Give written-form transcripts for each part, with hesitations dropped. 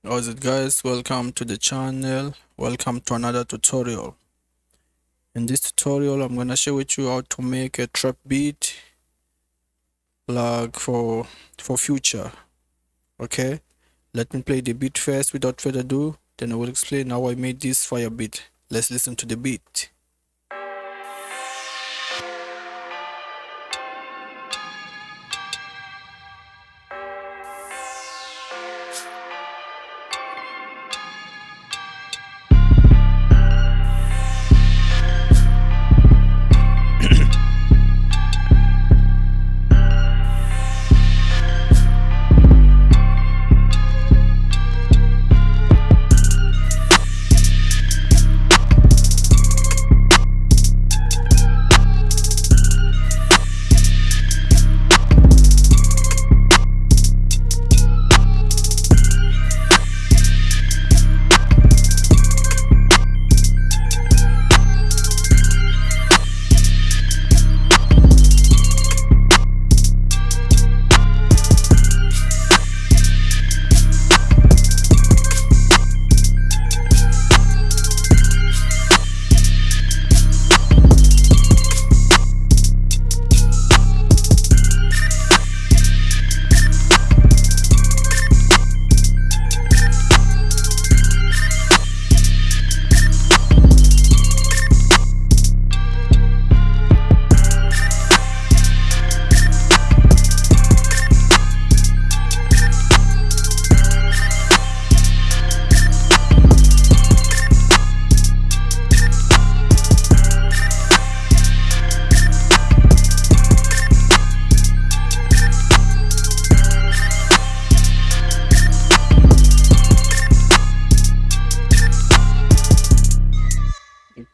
How's it guys? Welcome to the channel. Welcome to another tutorial. In this tutorial I'm gonna share with you how to make a trap beat like for future. Okay, let me play the beat first without further ado, then I will explain how I made this fire beat. Let's listen to the beat.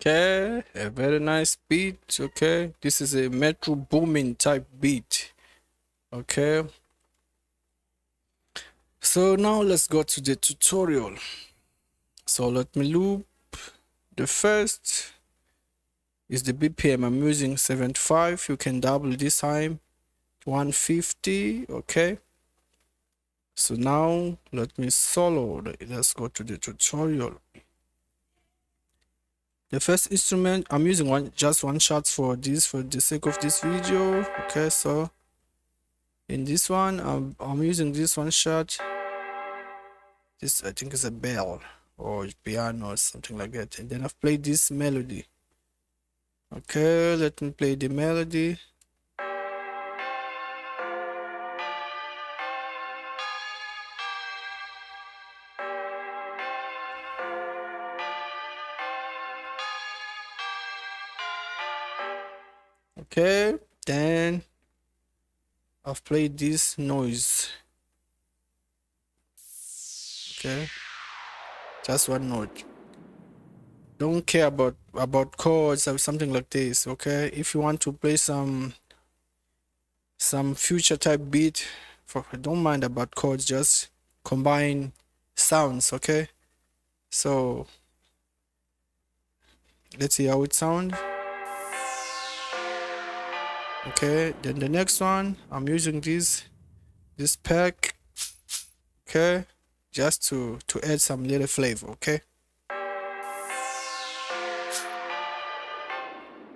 Okay, a very nice beat. Okay, this is a Metro Boomin type beat. Okay, so now let's go to the tutorial. So let me loop. The first is the BPM. I'm using 75. You can double this time 150. Okay, so now let me solo. Let's go to the tutorial. The first instrument I'm using just one shot for the sake of this video. Okay, so in this one I'm using this one shot. This I think is a bell or piano or something like that, and then I've played this melody. Okay, let me play the melody. Okay, then I've played this noise. Okay, just one note. Don't care about chords or something like this. Okay, if you want to play some future type beat, don't mind about chords, just combine sounds. Okay, so let's see how it sounds. Okay, then the next one I'm using this pack. Okay, just to add some little flavor. Okay,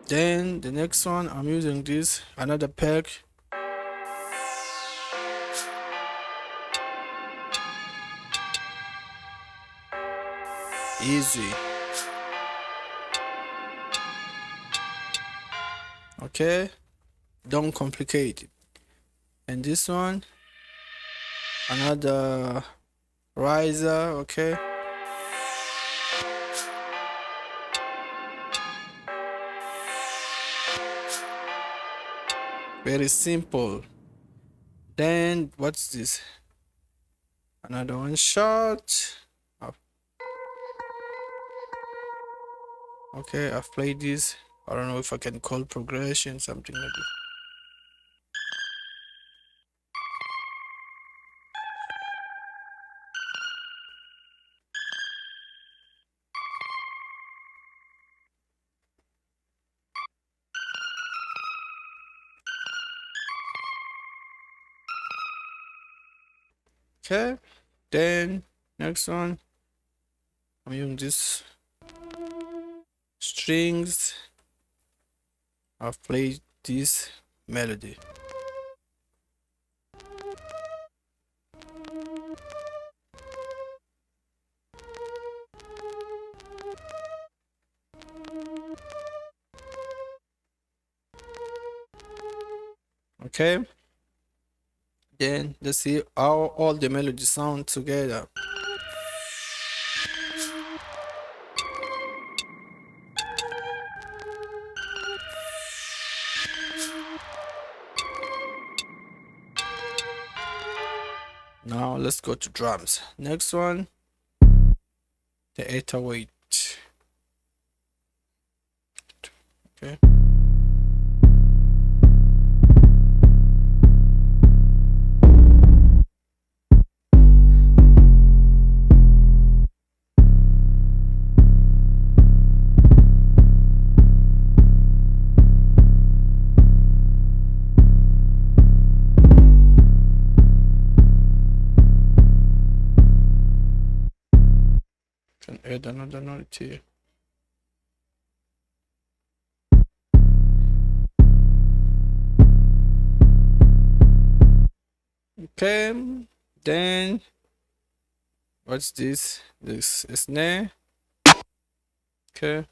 then the next one I'm using this another pack. Easy. Okay, don't complicate it. And this one another riser. Okay, very simple. Then what's this? Another one shot. Okay, I've played this. I don't know if I can call progression, something like this. Okay, then Next one, I'm using this strings. I've played this melody. Okay, then let's see how all the melodies sound together. Now let's go to drums. Next one, the 808. Okay. Can add another note here. Okay, then what's this? This is snare. Okay.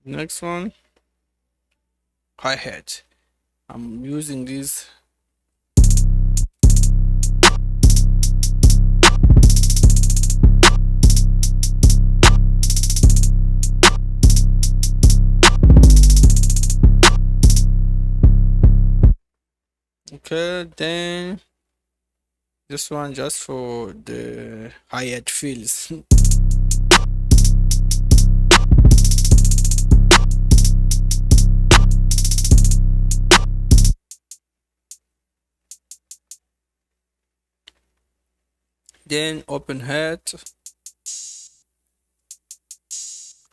Next one, hi-hat. I'm using this. Okay, then this one just for the hi-hat feels. Then open hat.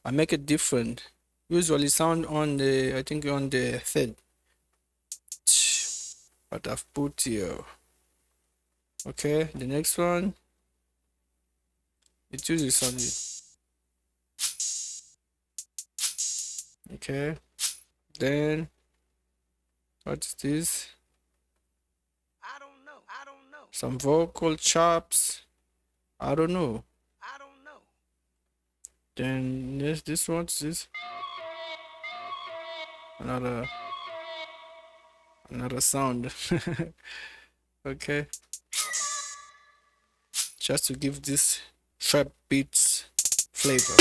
I make it different. Usually sound on the, I think on the third. But I've put here. Okay, the next one. It uses only. Okay. Then what's this? I don't know. I don't know. Some vocal chops. I don't know. I don't know. Then this what's this? Another sound. Okay. Just to give this trap beats flavor.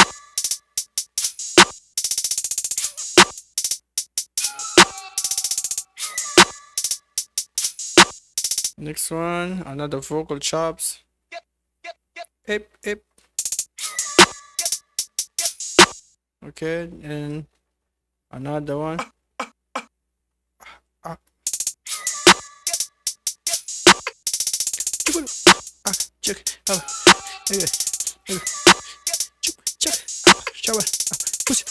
Next one, another vocal chops. Hip hip. Okay, and another one. Ah, check. Okay. Check. Shower. Push.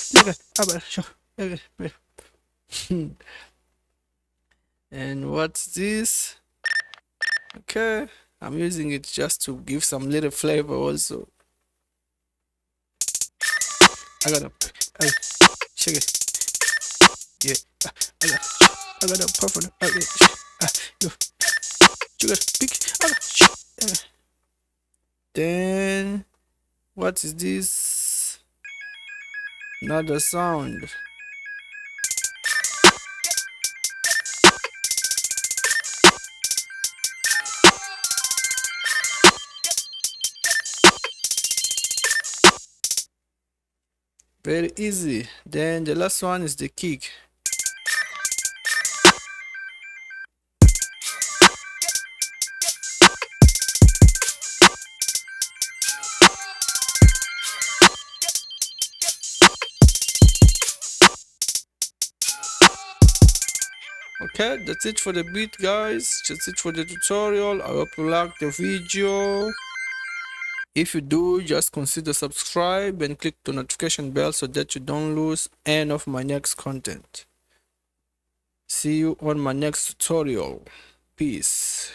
And what's this? Okay, I'm using it just to give some little flavor also. I gotta shake it. Yeah, I got a puff on it. You gotta pick. Then what is this? Another sound. Very easy. Then the last one is the kick. Okay, that's it for the beat, guys. That's it for the tutorial. I hope you liked the video. If you do, just consider subscribe and click the notification bell so that you don't lose any of my next content. See you on my next tutorial. Peace.